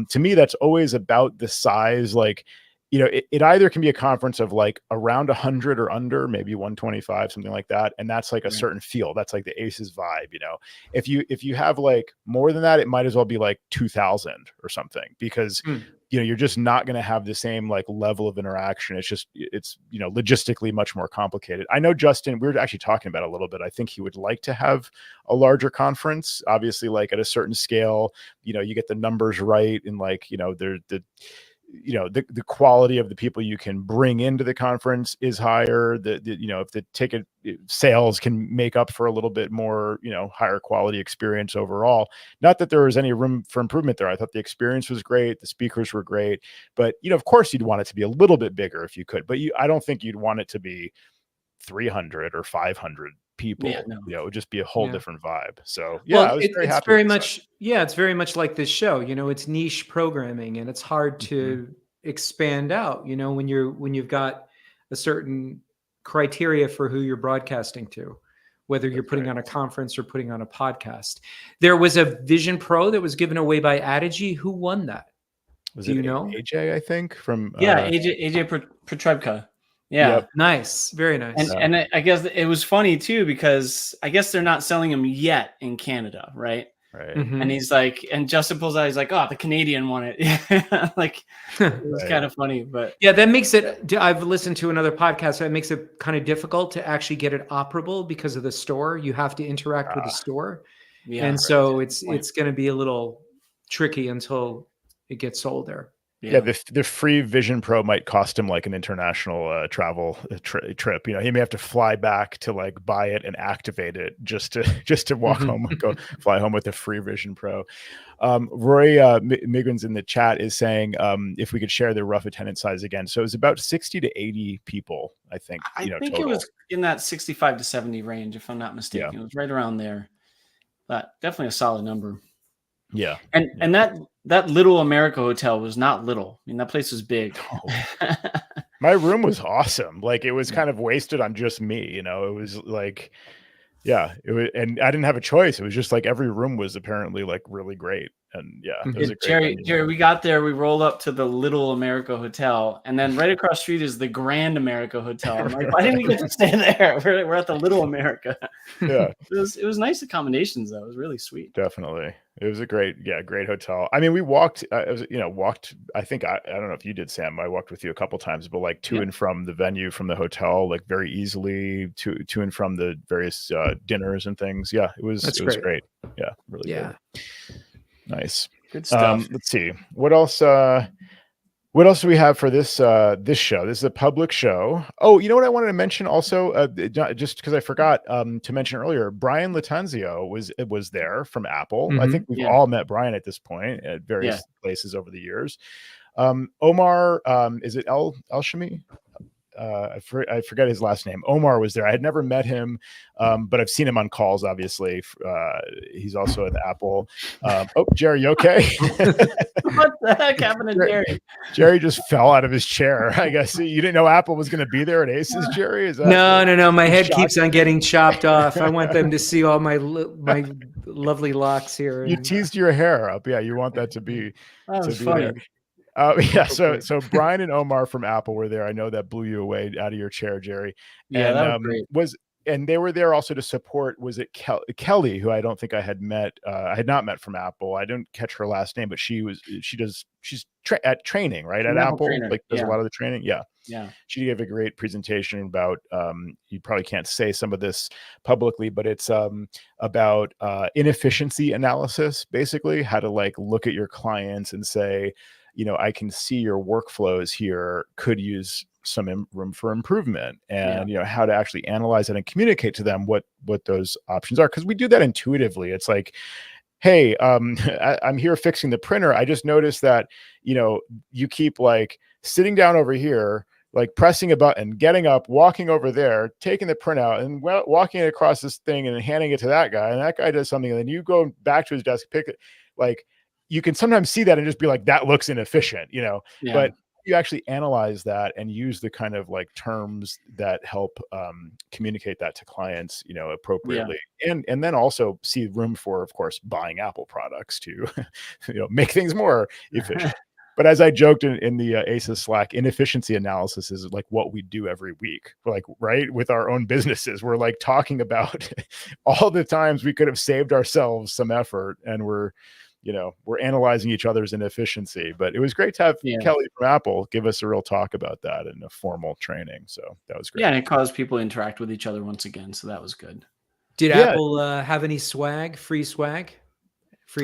To me, that's always about the size. Like you know, it either can be a conference of like around 100 or under, maybe 125, something like that. And that's like a certain feel. That's like the Aces vibe, you know. If you have like more than that, it might as well be like 2000 or something, because you know, you're just not going to have the same like level of interaction. It's you know, logistically much more complicated. I know Justin, we were actually talking about it a little bit. I think he would like to have a larger conference, obviously, like at a certain scale, you know, you get the numbers right, and like, you know, the quality of the people you can bring into the conference is higher. You know, if the ticket sales can make up for a little bit more, you know, higher quality experience overall. Not that there was any room for improvement there. I thought the experience was great. The speakers were great, but you know, of course you'd want it to be a little bit bigger if you could, but I don't think you'd want it to be 300 or 500 people. You know, it would just be a whole different vibe. So yeah, well, I was very happy. It's very much, it's very much like this show. You know, it's niche programming, and it's hard to expand out. You know, when you've got a certain criteria for who you're broadcasting to, whether you're putting on a conference or putting on a podcast. There was a Vision Pro that was given away by Adigy. Who won that? Do you know? AJ, I think, from AJ Petrebka. Yeah. Yep. Nice. Very nice. And I guess it was funny too, because I guess they're not selling them yet in Canada, right? Right. And he's like, and Justin pulls out, he's like, oh, the Canadian won it. Like, it was kind of funny, but yeah, that makes it, I've listened to another podcast, that makes it kind of difficult to actually get it operable because of the store. You have to interact with the store. Yeah, and so it's going to be a little tricky until it gets sold there. Yeah, the free Vision Pro might cost him like an international travel trip. You know, he may have to fly back to like buy it and activate it just to walk home, fly home with a free Vision Pro. Roy Miggins in the chat is saying if we could share the rough attendance size again. So it was about 60 to 80 people, I think. I think total. It was in that 65 to 70 range, if I'm not mistaken. Yeah. It was right around there. But definitely a solid number. Yeah. And that Little America hotel was not little. I mean, that place was big. Oh. My room was awesome. Like, it was kind of wasted on just me, you know. It was like, yeah, it was, and I didn't have a choice. It was just like every room was apparently like really great. And yeah, it was a great Jerry, we got there, we rolled up to the Little America hotel, and then right across the street is the Grand America hotel. I'm like, why didn't we get to stay there? We're at the Little America. Yeah. It was nice accommodations though. It was really sweet. Definitely. It was a great hotel. I mean, we walked, I think, I don't know if you did, Sam, I walked with you a couple times, but like to and from the venue, from the hotel, like very easily to and from the various dinners and things. Yeah, it was great. Yeah, really good. Nice. Good stuff. Let's see. What else do we have for this show? This is a public show. Oh, you know what I wanted to mention also, just because I forgot to mention earlier, Brian Latanzio was there from Apple. I think we've all met Brian at this point at various places over the years. Omar, is it El-Shami? I forget his last name. Omar was there. I had never met him, but I've seen him on calls, obviously. He's also at Apple. Oh, Jerry, you okay? What the heck happened to Jerry? Jerry just fell out of his chair. I guess you didn't know Apple was going to be there at Aces, Jerry? Is that no. My head keeps on getting chopped off. I want them to see all my lovely locks here. You teased your hair up. Yeah, you want that to be. That was funny. There. So Brian and Omar from Apple were there. I know that blew you away out of your chair, Jerry. Yeah, and, that was great. And they were there also to support, was it Kelly, who I don't think I had met. I had not met from Apple. I didn't catch her last name, but she's at training, right? At Apple, like does a lot of the training. Yeah. She gave a great presentation about, you probably can't say some of this publicly, but it's about inefficiency analysis, basically how to like look at your clients and say, you know, I can see your workflows here could use some room for improvement, and you know, how to actually analyze it and communicate to them what those options are, because we do that intuitively. It's like, hey, I'm here fixing the printer. I just noticed that, you know, you keep like sitting down over here, like pressing a button, getting up, walking over there, taking the printout and walking it across this thing and handing it to that guy, and that guy does something, and then you go back to his desk, pick it. Like, you can sometimes see that and just be like, that looks inefficient, you know. But you actually analyze that and use the kind of like terms that help communicate that to clients, you know, appropriately. And then also see room for, of course, buying Apple products to, you know, make things more efficient. But as I joked in the ACES Slack, inefficiency analysis is like what we do every week. We're like, right, with our own businesses, we're like talking about all the times we could have saved ourselves some effort, and we're analyzing each other's inefficiency. But it was great to have Kelly from Apple give us a real talk about that in a formal training. So that was great. Yeah, and it caused people to interact with each other once again. So that was good. Did Apple have any swag, free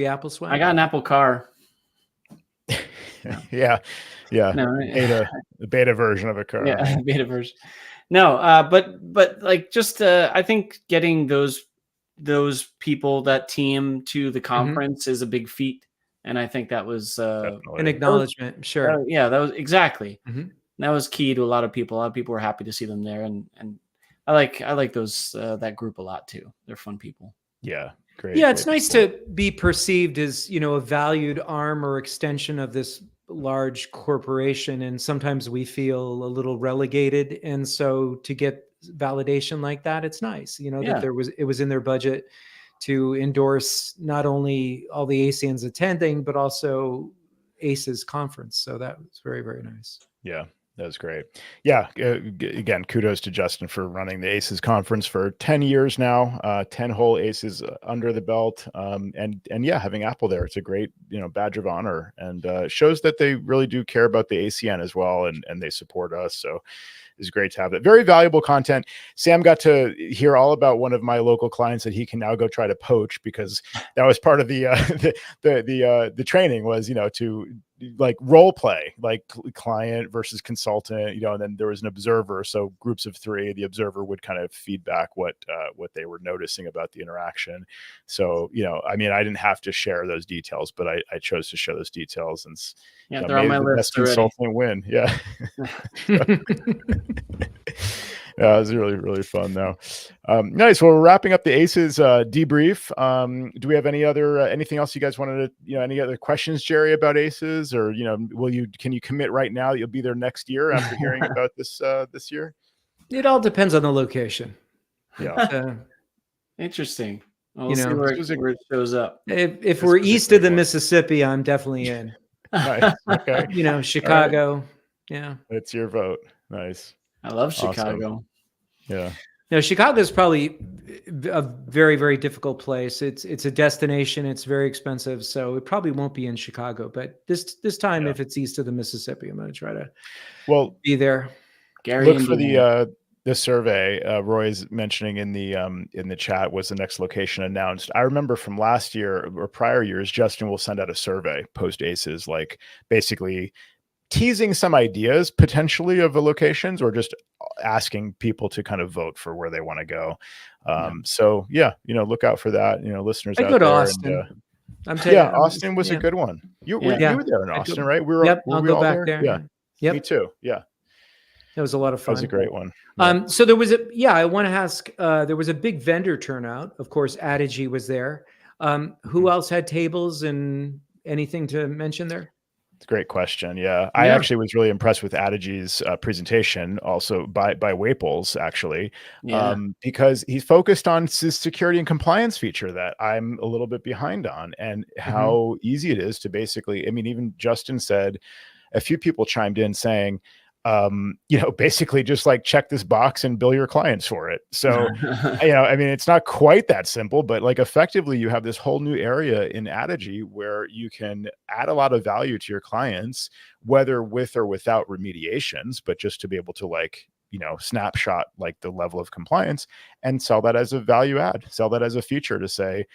Apple swag? I got an Apple car. Yeah. No, the beta version of a car. Yeah, beta version. No, but like just I think getting those people, that team, to the conference is a big feat, and I think that was an acknowledgement. Sure. Yeah, that was exactly. That was key to a lot of people. A lot of people were happy to see them there, and I like those that group a lot too. They're fun people. Yeah. Great, yeah, it's nice to be perceived as, a valued arm or extension of this large corporation. And sometimes we feel a little relegated. And so to get validation like that, it's nice, that it was in their budget to endorse not only all the ASEANs attending, but also ACES conference. So that was very, very nice. Yeah. That was great. Yeah. Again, kudos to Justin for running the ACES conference for 10 years now, 10 whole ACES under the belt. And having Apple there, it's a great, badge of honor, and shows that they really do care about the ACN as well. And they support us. So it's great to have that. Very valuable content. Sam got to hear all about one of my local clients that he can now go try to poach, because that was part of the training was, to like role play, like client versus consultant, and then there was an observer. So groups of 3, the observer would kind of feedback what they were noticing about the interaction. So, I didn't have to share those details, but I chose to share those details, and they're on my list already. Consultant win. Yeah. Yeah, it was really, really fun though. Nice. Well, we're wrapping up the ACES debrief. Do we have anything else you guys wanted to, any other questions, Jerry, about ACES, or, can you commit right now that you'll be there next year after hearing about this year? It all depends on the location. Yeah. Interesting. We'll see where it shows up. If we're east of the Mississippi, I'm definitely in. Nice. Okay. Chicago. Right. Yeah. It's your vote. Nice. I love Chicago. Awesome. Yeah. No, Chicago is probably a very, very difficult place. It's a destination. It's very expensive, so it probably won't be in Chicago. But this time, if it's east of the Mississippi, I'm going to try to be there. Gary, look for the survey. Roy's mentioning in the chat was the next location announced. I remember from last year or prior years, Justin will send out a survey post ACES, like basically teasing some ideas potentially of the locations, or just asking people to kind of vote for where they want to go. So look out for that. Listeners I out go to there. Austin. And, Austin was a good one. You were there in Austin, right? I'll go back there. Yeah. Yep. Me too. Yeah. That was a lot of fun. That was a great one. Yeah. So there was I want to ask, there was a big vendor turnout. Of course, Attendees was there. Who else had tables, and anything to mention there? It's a great question. Yeah. I actually was really impressed with Attendees' presentation, also by Waples, actually, because he's focused on his security and compliance feature that I'm a little bit behind on, and how easy it is to basically, even Justin said, a few people chimed in saying, basically just like check this box and bill your clients for it. So, it's not quite that simple, but like effectively you have this whole new area in Attendees where you can add a lot of value to your clients, whether with or without remediations, but just to be able to snapshot like the level of compliance and sell that as a value add, sell that as a feature to say,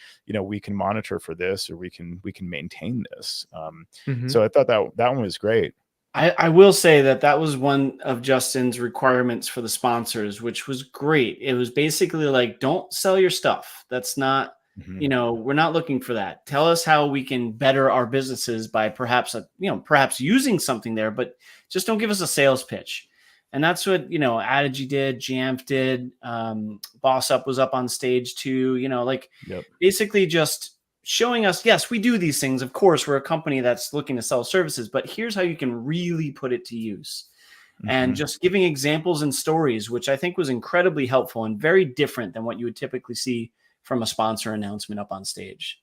we can monitor for this, or we can maintain this. So I thought that one was great. I will say that was one of Justin's requirements for the sponsors, which was great. It was basically like, don't sell your stuff. That's not, we're not looking for that. Tell us how we can better our businesses by perhaps using something there, but just don't give us a sales pitch. And that's what, Adage did, Jamf did, Boss Up was up on stage too, basically just showing us, yes, we do these things. Of course, we're a company that's looking to sell services, but here's how you can really put it to use. And just giving examples and stories, which I think was incredibly helpful and very different than what you would typically see from a sponsor announcement up on stage.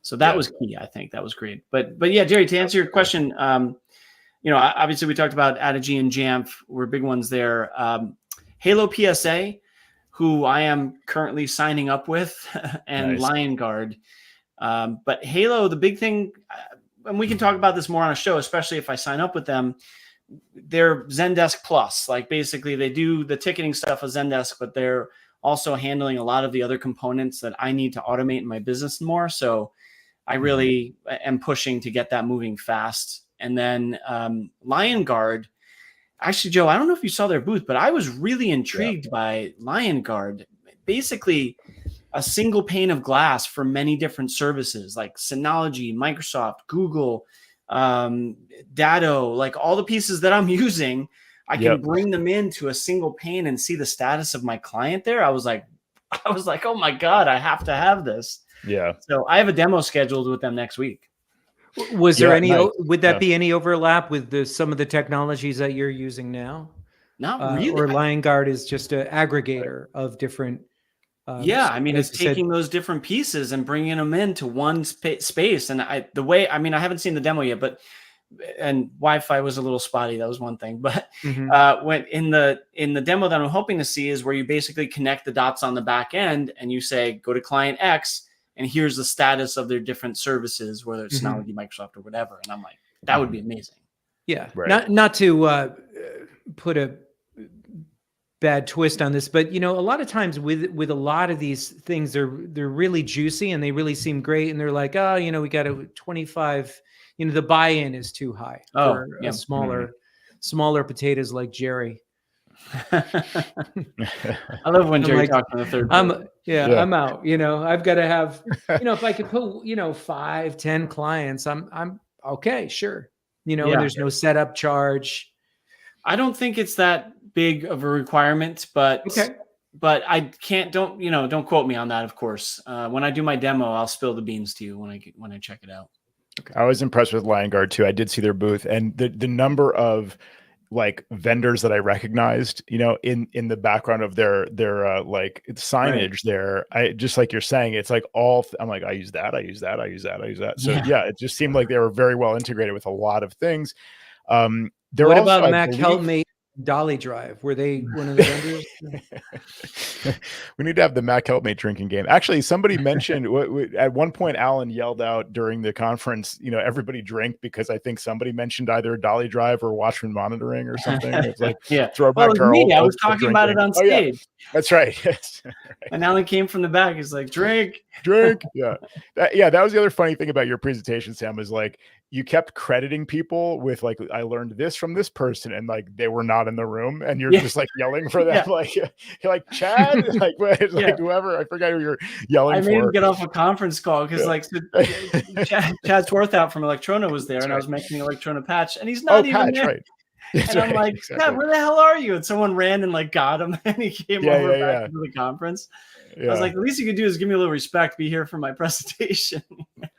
So that was key. I think that was great. But yeah, Jerry, to answer your question, obviously we talked about Adigi and Jamf. We're big ones there. Halo PSA, who I am currently signing up with, and LionGuard. But Halo, the big thing, and we can talk about this more on a show, especially if I sign up with them. They're Zendesk Plus. Like basically they do the ticketing stuff of Zendesk, but they're also handling a lot of the other components that I need to automate in my business more. So I really am pushing to get that moving fast. And then LionGuard, actually, Joe, I don't know if you saw their booth, but I was really intrigued by LionGuard. Basically, a single pane of glass for many different services like Synology, Microsoft, Google, Datto, like all the pieces that I'm using. I can bring them into a single pane and see the status of my client there. I was like, oh my God, I have to have this. Yeah. So I have a demo scheduled with them next week. Was there any, would that be any overlap with some of the technologies that you're using now? Not really. Or LionGuard is just an aggregator of different. I mean, it's taking those different pieces and bringing them into one space. And I haven't seen the demo yet, and Wi-Fi was a little spotty. That was one thing. But when in the demo that I'm hoping to see is where you basically connect the dots on the back end and you say, go to client X, and here's the status of their different services, whether it's Synology, Microsoft, or whatever. And I'm like, that would be amazing. Yeah. Right. Not to put a bad twist on this, but a lot of times with a lot of these things, they're really juicy and they really seem great. And they're like, we got a 25, the buy-in is too high for smaller potatoes like Jerry. I love when Jerry talks on the third. I'm out. I've got to have, if I could put, 5-10 clients, I'm okay, sure. There's no setup charge. I don't think it's that big of a requirement, but I can't. Don't quote me on that. Of course, when I do my demo, I'll spill the beans to you when I check it out. Okay. I was impressed with LionGuard too. I did see their booth, and the number of like vendors that I recognized, in the background of their like signage there. I just like you're saying, it's like I'm like, I use that. So it just seemed like they were very well integrated with a lot of things. What about Mac HelpMate Dolly Drive? Were they one of the vendors? We need to have the Mac HelpMate drinking game. Actually, somebody mentioned at one point, Alan yelled out during the conference, everybody drink, because I think somebody mentioned either Dolly Drive or Watchman monitoring or something. It's like throwback to our old I was talking about it on stage. Yeah. That's right. Yes. And Alan came from the back. He's like, drink. Yeah. That was the other funny thing about your presentation, Sam, is like you kept crediting people with like, I learned this from this person, and like they were not in the room, and you're just like yelling for them, like you're like Chad, like whoever, I forgot who you're yelling for. I made him get off a conference call because Chad Swarthout from Electrona was there, and I was making an Electrona patch, and he's not even there. Right. And I'm like, Chad, where the hell are you? And someone ran and like got him, and he came over back to the conference. I was like, the least you could do is give me a little respect, be here for my presentation.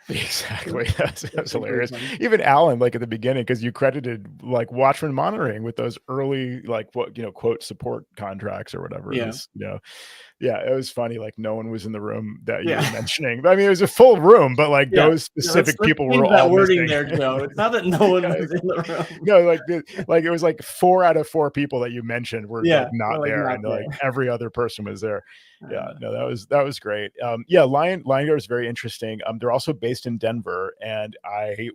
Exactly. That's hilarious. Even Alan, like at the beginning, because you credited like Watchman monitoring with those early, like quote support contracts or whatever it is, it was funny. Like no one was in the room that you were mentioning. I mean, it was a full room, but like those specific people were all wording missing. there, Joe. It's not that no one was in the room. No, like it was like 4 out of 4 people that you mentioned were like not there, and like every other person was there. That was great. LionGuard is very interesting. They're also based in Denver, and I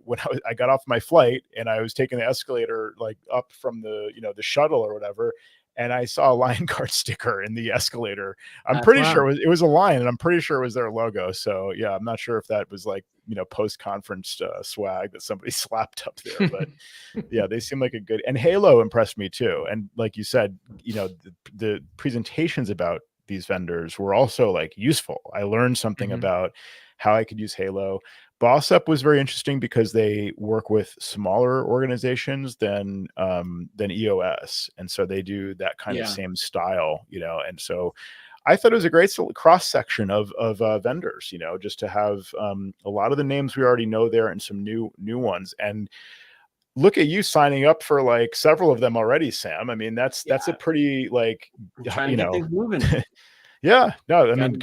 got off my flight and I was taking the escalator like up from the the shuttle or whatever, and I saw a LionGuard sticker in the escalator. I'm pretty sure it was a lion, and I'm pretty sure it was their logo. So I'm not sure if that was like post-conference swag that somebody slapped up there, but they seem like a good. And Halo impressed me too. And like you said, the presentations about these vendors were also like useful. I learned something about how I could use Halo. Boss Up was very interesting because they work with smaller organizations than EOS, and so they do that kind of same style, and so I thought it was a great cross section of vendors, just to have a lot of the names we already know there and some new ones. And look at you signing up for like several of them already, Sam. I mean, that's a pretty like, trying to get things moving. I mean,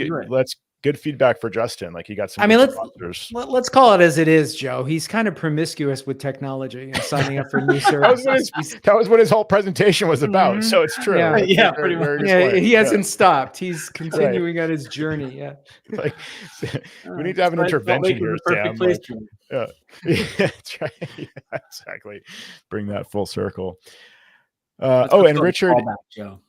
good feedback for Justin. Like he got some. I mean, let's call it as it is, Joe. He's kind of promiscuous with technology and signing up for new services. that was what his whole presentation was about. So it's true. Yeah, pretty much. He hasn't stopped. He's continuing on his journey. Yeah. Like we need to have an intervention here, Sam. Yeah, that's right. Yeah, exactly. Bring that full circle. And Richard. Joe.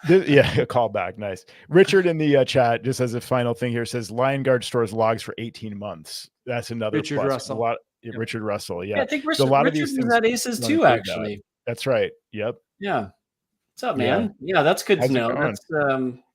A callback. Nice. Richard in the chat, just as a final thing here, says LionGuard stores logs for 18 months. That's another Richard plus. Russell. Richard Russell. Yeah. I think Richard was at Aces too, actually. That's right. Yep. Yeah. What's up, man? Yeah, that's good to know.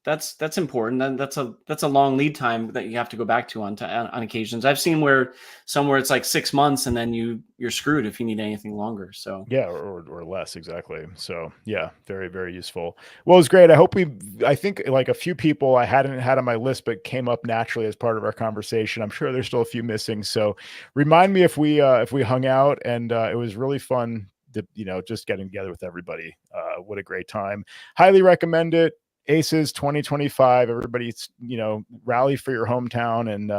That's important. And that's a long lead time that you have to go back to on occasions. I've seen where somewhere it's like 6 months and then you're screwed if you need anything longer. So yeah, or less, exactly. So yeah, very, very useful. Well, it was great. I think like a few people I hadn't had on my list but came up naturally as part of our conversation. I'm sure there's still a few missing. So remind me if we hung out, and it was really fun to, just getting together with everybody. What a great time. Highly recommend it. Aces 2025. Everybody, rally for your hometown, and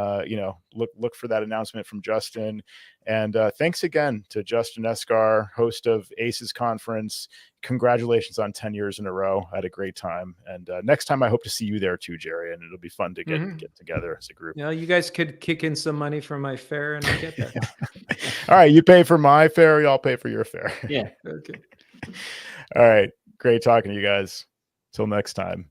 look for that announcement from Justin. And thanks again to Justin Esgar, host of Aces Conference. Congratulations on 10 years in a row. I had a great time, and next time I hope to see you there too, Jerry. And it'll be fun to get together as a group. Yeah, you guys could kick in some money for my fare, and I'll get there. All right, you pay for my fare, y'all pay for your fare. Yeah. Okay. All right, great talking to you guys. Till next time.